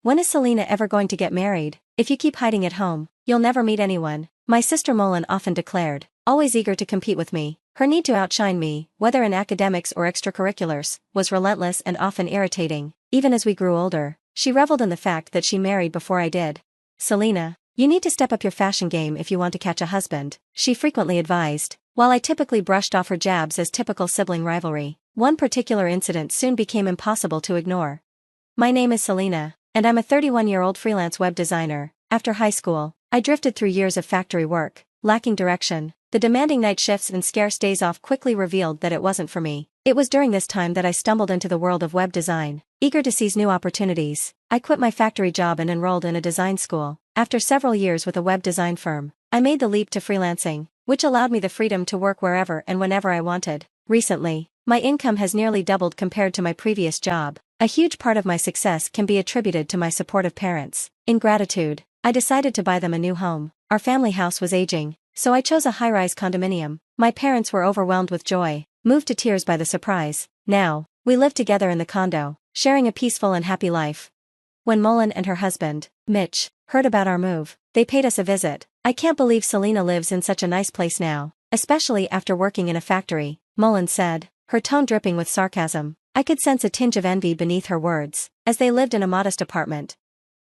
When is Selena ever going to get married? If you keep hiding at home, you'll never meet anyone, my sister Mullen often declared, always eager to compete with me. Her need to outshine me, whether in academics or extracurriculars, was relentless and often irritating. Even as we grew older, she reveled in the fact that she married before I did. Selena, you need to step up your fashion game if you want to catch a husband, she frequently advised. While I typically brushed off her jabs as typical sibling rivalry, one particular incident soon became impossible to ignore. My name is Selena, and I'm a 31-year-old freelance web designer. After high school, I drifted through years of factory work, lacking direction. The demanding night shifts and scarce days off quickly revealed that it wasn't for me. It was during this time that I stumbled into the world of web design. Eager to seize new opportunities, I quit my factory job and enrolled in a design school. After several years with a web design firm, I made the leap to freelancing, which allowed me the freedom to work wherever and whenever I wanted. Recently, my income has nearly doubled compared to my previous job. A huge part of my success can be attributed to my supportive parents. In gratitude, I decided to buy them a new home. Our family house was aging, so I chose a high-rise condominium. My parents were overwhelmed with joy, moved to tears by the surprise. Now, we live together in the condo, sharing a peaceful and happy life. When Mullen and her husband, Mitch, heard about our move, they paid us a visit. I can't believe Selena lives in such a nice place now, especially after working in a factory, Mullen said, her tone dripping with sarcasm. I could sense a tinge of envy beneath her words, as they lived in a modest apartment.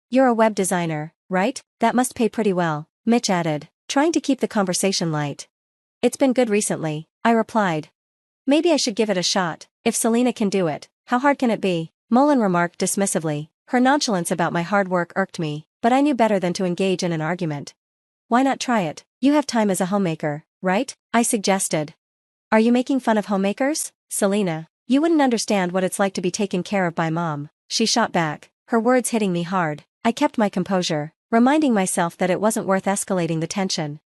You're a web designer, right? That must pay pretty well, Mitch added, trying to keep the conversation light. It's been good recently, I replied. Maybe I should give it a shot. If Selena can do it, how hard can it be? Mullen remarked dismissively. Her nonchalance about my hard work irked me, but I knew better than to engage in an argument. Why not try it? You have time as a homemaker, right? I suggested. Are you making fun of homemakers, Selena? You wouldn't understand what it's like to be taken care of by mom, she shot back, her words hitting me hard. I kept my composure, reminding myself that it wasn't worth escalating the tension.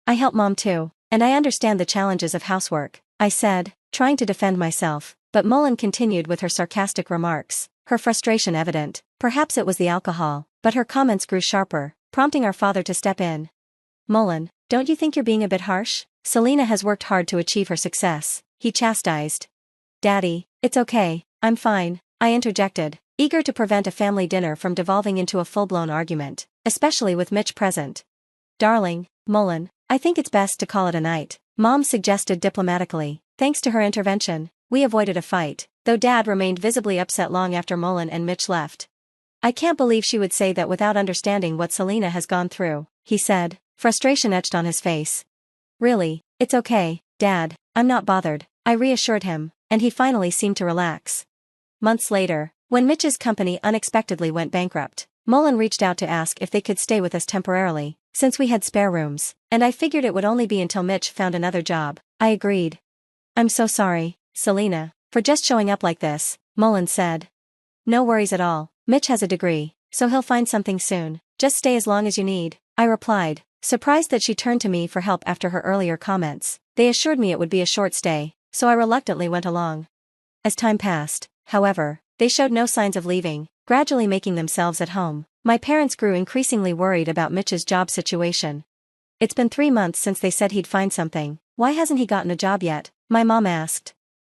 I help mom too, and I understand the challenges of housework, I said, trying to defend myself, but Mullen continued with her sarcastic remarks, her frustration evident. Perhaps it was the alcohol, but her comments grew sharper, prompting our father to step in. Mullen, don't you think you're being a bit harsh? Selena has worked hard to achieve her success, he chastised. Daddy, it's okay, I'm fine, I interjected, eager to prevent a family dinner from devolving into a full-blown argument, especially with Mitch present. Darling, Mullen, I think it's best to call it a night, Mom suggested diplomatically. Thanks to her intervention, we avoided a fight, though Dad remained visibly upset long after Mullen and Mitch left. I can't believe she would say that without understanding what Selena has gone through, he said, frustration etched on his face. Really, it's okay, Dad, I'm not bothered, I reassured him, and he finally seemed to relax. Months later, when Mitch's company unexpectedly went bankrupt, Mullen reached out to ask if they could stay with us temporarily, since we had spare rooms, and I figured it would only be until Mitch found another job. I agreed. I'm so sorry, Selena, for just showing up like this, Mullen said. No worries at all, Mitch has a degree, so he'll find something soon, just stay as long as you need, I replied, surprised that she turned to me for help after her earlier comments. They assured me it would be a short stay, so I reluctantly went along. As time passed, however, they showed no signs of leaving, gradually making themselves at home. My parents grew increasingly worried about Mitch's job situation. It's been 3 months since they said he'd find something. Why hasn't he gotten a job yet? My mom asked.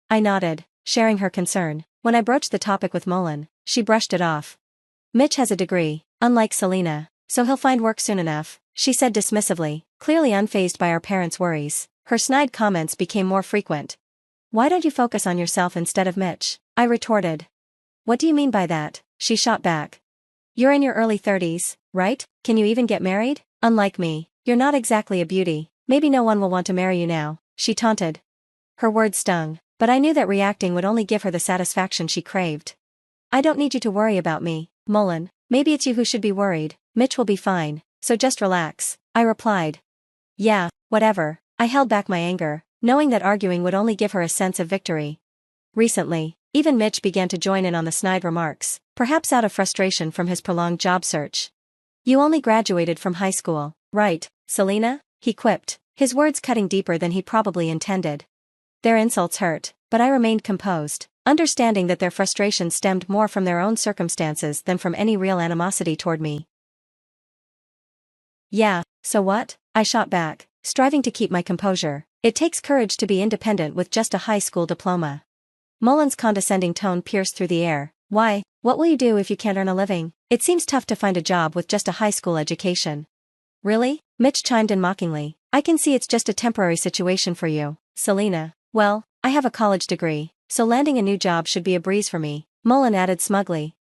I nodded, sharing her concern. When I broached the topic with Mullen, she brushed it off. Mitch has a degree, unlike Selena, so he'll find work soon enough, she said dismissively, clearly unfazed by our parents' worries. Her snide comments became more frequent. Why don't you focus on yourself instead of Mitch? I retorted. What do you mean by that? She shot back. You're in your early 30s, right? Can you even get married? Unlike me, you're not exactly a beauty. Maybe no one will want to marry you now, she taunted. Her words stung, but I knew that reacting would only give her the satisfaction she craved. I don't need you to worry about me, Mullen. Maybe it's you who should be worried. Mitch will be fine, so just relax, I replied. Yeah, whatever. I held back my anger, knowing that arguing would only give her a sense of victory. Recently, even Mitch began to join in on the snide remarks, perhaps out of frustration from his prolonged job search. You only graduated from high school, right, Selena? He quipped, his words cutting deeper than he probably intended. Their insults hurt, but I remained composed, understanding that their frustration stemmed more from their own circumstances than from any real animosity toward me. Yeah, so what? I shot back, striving to keep my composure. It takes courage to be independent with just a high school diploma. Mullen's condescending tone pierced through the air, Why? What will you do if you can't earn a living? It seems tough to find a job with just a high school education. Really? Mitch chimed in mockingly. I can see it's just a temporary situation for you, Selena. Well, I have a college degree, so landing a new job should be a breeze for me, Mullen added smugly.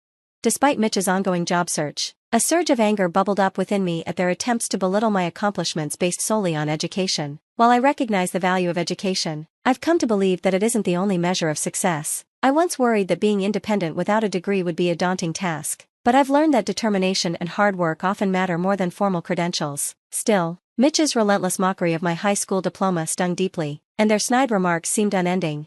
Despite Mitch's ongoing job search, a surge of anger bubbled up within me at their attempts to belittle my accomplishments based solely on education. While I recognize the value of education, I've come to believe that it isn't the only measure of success. I once worried that being independent without a degree would be a daunting task, but I've learned that determination and hard work often matter more than formal credentials. Still, Mitch's relentless mockery of my high school diploma stung deeply, and their snide remarks seemed unending.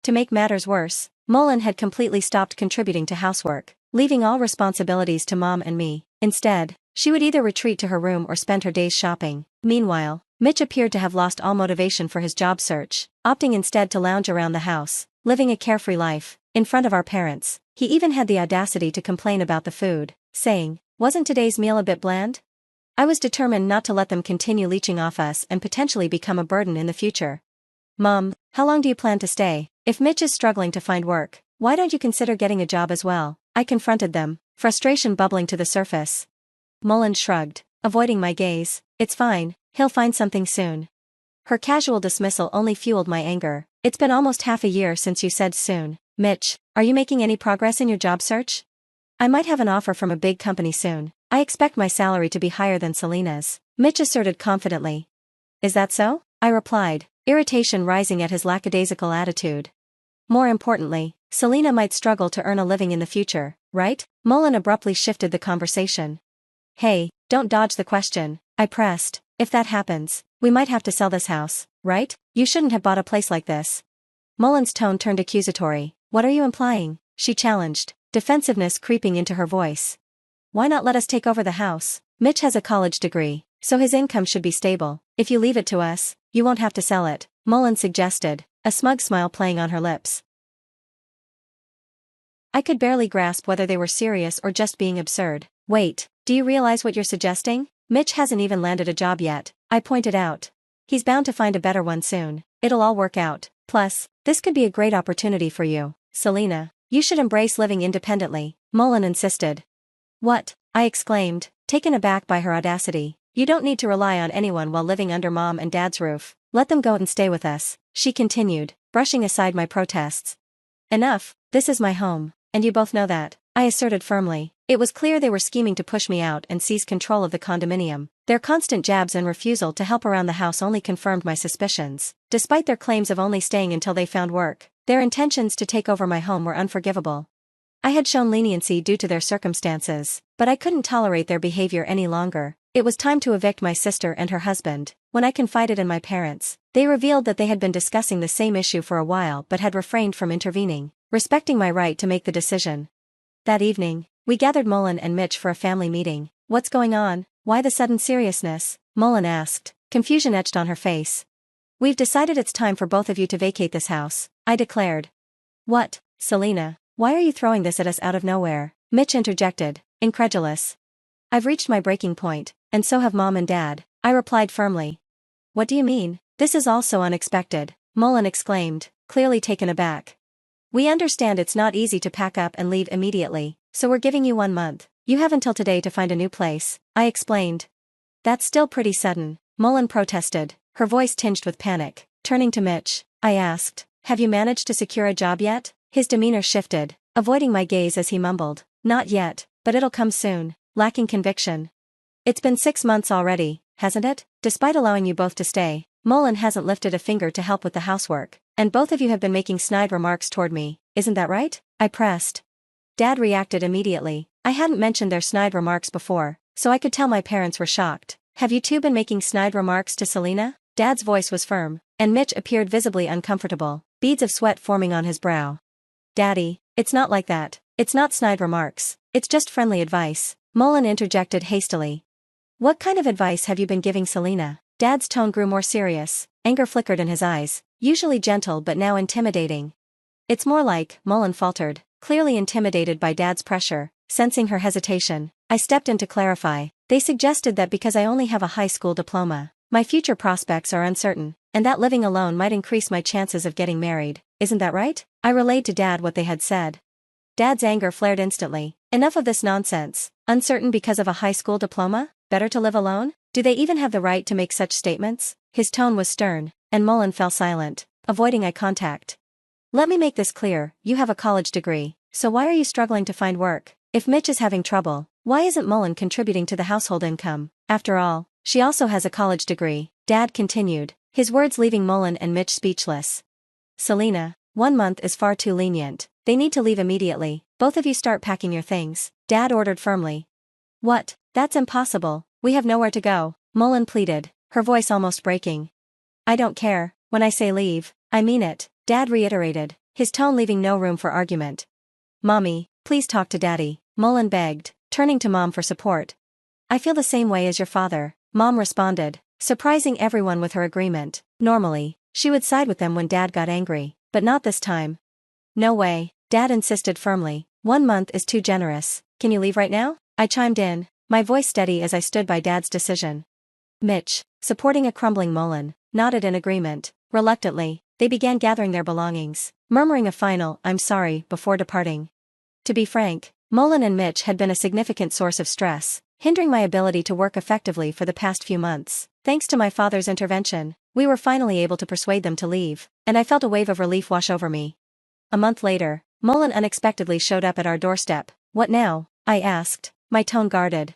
To make matters worse, Mullen had completely stopped contributing to housework, leaving all responsibilities to Mom and me. Instead, she would either retreat to her room or spend her days shopping. Meanwhile, Mitch appeared to have lost all motivation for his job search, opting instead to lounge around the house, living a carefree life, in front of our parents. He even had the audacity to complain about the food, saying, "Wasn't today's meal a bit bland?" I was determined not to let them continue leeching off us and potentially become a burden in the future. Mom, how long do you plan to stay? If Mitch is struggling to find work, why don't you consider getting a job as well? I confronted them, frustration bubbling to the surface. Mullen shrugged, avoiding my gaze. It's fine, he'll find something soon. Her casual dismissal only fueled my anger. It's been almost half a year since you said soon. Mitch, are you making any progress in your job search? I might have an offer from a big company soon. I expect my salary to be higher than Selena's, Mitch asserted confidently. Is that so? I replied, irritation rising at his lackadaisical attitude. More importantly, Selena might struggle to earn a living in the future, right? Mullen abruptly shifted the conversation. Hey, don't dodge the question, I pressed. If that happens, we might have to sell this house, right? You shouldn't have bought a place like this. Mullen's tone turned accusatory. What are you implying? She challenged, defensiveness creeping into her voice. Why not let us take over the house? Mitch has a college degree, so his income should be stable. If you leave it to us, you won't have to sell it, Mullen suggested, a smug smile playing on her lips. I could barely grasp whether they were serious or just being absurd. Wait, do you realize what you're suggesting? Mitch hasn't even landed a job yet, I pointed out. He's bound to find a better one soon. It'll all work out. Plus, this could be a great opportunity for you, Selena. You should embrace living independently, Mullen insisted. What? I exclaimed, taken aback by her audacity. You don't need to rely on anyone while living under Mom and Dad's roof. Let them go and stay with us, she continued, brushing aside my protests. Enough, this is my home, and you both know that, I asserted firmly. It was clear they were scheming to push me out and seize control of the condominium. Their constant jabs and refusal to help around the house only confirmed my suspicions. Despite their claims of only staying until they found work, their intentions to take over my home were unforgivable. I had shown leniency due to their circumstances, but I couldn't tolerate their behavior any longer. It was time to evict my sister and her husband. When I confided in my parents, they revealed that they had been discussing the same issue for a while but had refrained from intervening, respecting my right to make the decision. That evening, we gathered Mullen and Mitch for a family meeting. What's going on? Why the sudden seriousness? Mullen asked, confusion etched on her face. We've decided it's time for both of you to vacate this house, I declared. What, Selena? Why are you throwing this at us out of nowhere? Mitch interjected, incredulous. I've reached my breaking point, and so have Mom and Dad, I replied firmly. What do you mean? This is all so unexpected, Mullen exclaimed, clearly taken aback. We understand it's not easy to pack up and leave immediately, so we're giving you 1 month. You have until today to find a new place, I explained. That's still pretty sudden, Mullen protested, her voice tinged with panic. Turning to Mitch, I asked, have you managed to secure a job yet? His demeanor shifted, avoiding my gaze as he mumbled, not yet, but it'll come soon, lacking conviction. It's been 6 months already, hasn't it? Despite allowing you both to stay, Mullen hasn't lifted a finger to help with the housework, and both of you have been making snide remarks toward me, isn't that right? I pressed. Dad reacted immediately. I hadn't mentioned their snide remarks before, so I could tell my parents were shocked. Have you two been making snide remarks to Selena? Dad's voice was firm, and Mitch appeared visibly uncomfortable, beads of sweat forming on his brow. Daddy, it's not like that. It's not snide remarks. It's just friendly advice, Mullen interjected hastily. What kind of advice have you been giving Selena? Dad's tone grew more serious, anger flickered in his eyes, usually gentle but now intimidating. It's more like, Mullen faltered, clearly intimidated by Dad's pressure. Sensing her hesitation, I stepped in to clarify. They suggested that because I only have a high school diploma, my future prospects are uncertain, and that living alone might increase my chances of getting married. Isn't that right? I relayed to Dad what they had said. Dad's anger flared instantly. Enough of this nonsense. Uncertain because of a high school diploma? Better to live alone? Do they even have the right to make such statements? His tone was stern, and Mullen fell silent, avoiding eye contact. Let me make this clear, you have a college degree, so why are you struggling to find work? If Mitch is having trouble, why isn't Mullen contributing to the household income? After all, she also has a college degree, Dad continued, his words leaving Mullen and Mitch speechless. Selena, 1 month is far too lenient. They need to leave immediately. Both of you start packing your things, Dad ordered firmly. What? That's impossible. We have nowhere to go, Mullen pleaded, her voice almost breaking. I don't care. When I say leave, I mean it, Dad reiterated, his tone leaving no room for argument. Mommy, please talk to Daddy, Mullen begged, turning to Mom for support. I feel the same way as your father, Mom responded, surprising everyone with her agreement. Normally, she would side with them when Dad got angry, but not this time. No way, Dad insisted firmly. 1 month is too generous. Can you leave right now? I chimed in, my voice steady as I stood by Dad's decision. Mitch, supporting a crumbling Mullen, nodded in agreement. Reluctantly, they began gathering their belongings, murmuring a final "I'm sorry" before departing. To be frank, Mullen and Mitch had been a significant source of stress, hindering my ability to work effectively for the past few months. Thanks to my father's intervention, we were finally able to persuade them to leave, and I felt a wave of relief wash over me. A month later, Mullen unexpectedly showed up at our doorstep. What now? I asked, my tone guarded.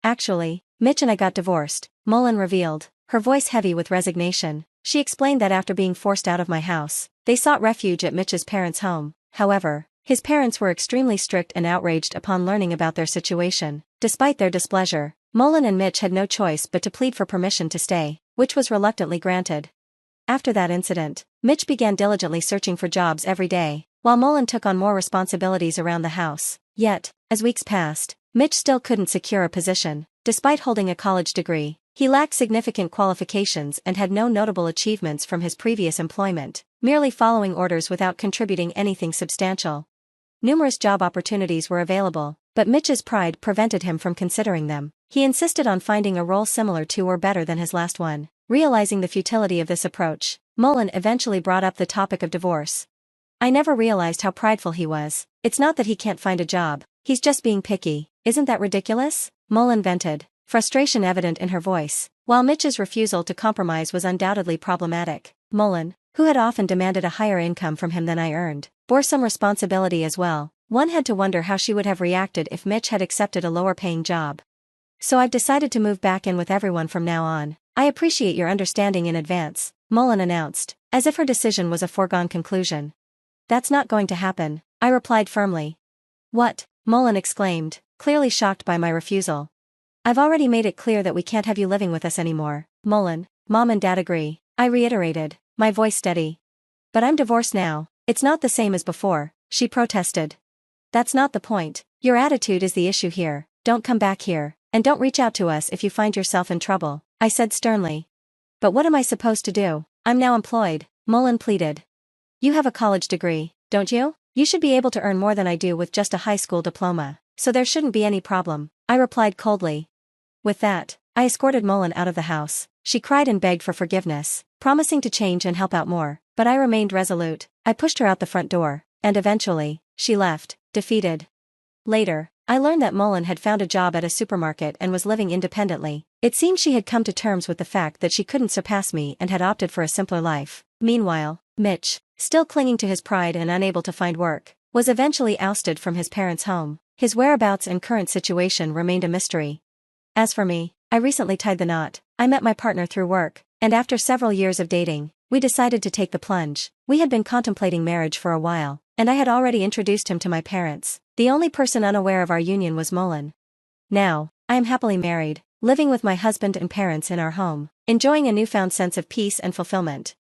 Actually, Mitch and I got divorced, Mullen revealed, her voice heavy with resignation. She explained that after being forced out of my house, they sought refuge at Mitch's parents' home. However, his parents were extremely strict and outraged upon learning about their situation. Despite their displeasure, Mullen and Mitch had no choice but to plead for permission to stay, which was reluctantly granted. After that incident, Mitch began diligently searching for jobs every day, while Mullen took on more responsibilities around the house. Yet, as weeks passed, Mitch still couldn't secure a position. Despite holding a college degree, he lacked significant qualifications and had no notable achievements from his previous employment, merely following orders without contributing anything substantial. Numerous job opportunities were available, but Mitch's pride prevented him from considering them. He insisted on finding a role similar to or better than his last one. Realizing the futility of this approach, Mullen eventually brought up the topic of divorce. I never realized how prideful he was. It's not that he can't find a job, he's just being picky. Isn't that ridiculous? Mullen vented, frustration evident in her voice. While Mitch's refusal to compromise was undoubtedly problematic, Mullen, who had often demanded a higher income from him than I earned, bore some responsibility as well. One had to wonder how she would have reacted if Mitch had accepted a lower-paying job. So I've decided to move back in with everyone from now on. I appreciate your understanding in advance, Mullen announced, as if her decision was a foregone conclusion. That's not going to happen, I replied firmly. What? Mullen exclaimed, clearly shocked by my refusal. I've already made it clear that we can't have you living with us anymore, Mullen. Mom and Dad agree, I reiterated, my voice steady. But I'm divorced now. It's not the same as before, she protested. That's not the point. Your attitude is the issue here. Don't come back here, and don't reach out to us if you find yourself in trouble, I said sternly. But what am I supposed to do? I'm now employed, Mullen pleaded. You have a college degree, don't you? You should be able to earn more than I do with just a high school diploma, so there shouldn't be any problem, I replied coldly. With that, I escorted Mullen out of the house. She cried and begged for forgiveness, promising to change and help out more, but I remained resolute. I pushed her out the front door, and eventually, she left, defeated. Later, I learned that Mullen had found a job at a supermarket and was living independently. It seemed she had come to terms with the fact that she couldn't surpass me and had opted for a simpler life. Meanwhile, Mitch, still clinging to his pride and unable to find work, was eventually ousted from his parents' home. His whereabouts and current situation remained a mystery. As for me, I recently tied the knot. I met my partner through work, and after several years of dating, we decided to take the plunge. We had been contemplating marriage for a while, and I had already introduced him to my parents. The only person unaware of our union was Mullen. Now, I am happily married, living with my husband and parents in our home, enjoying a newfound sense of peace and fulfillment.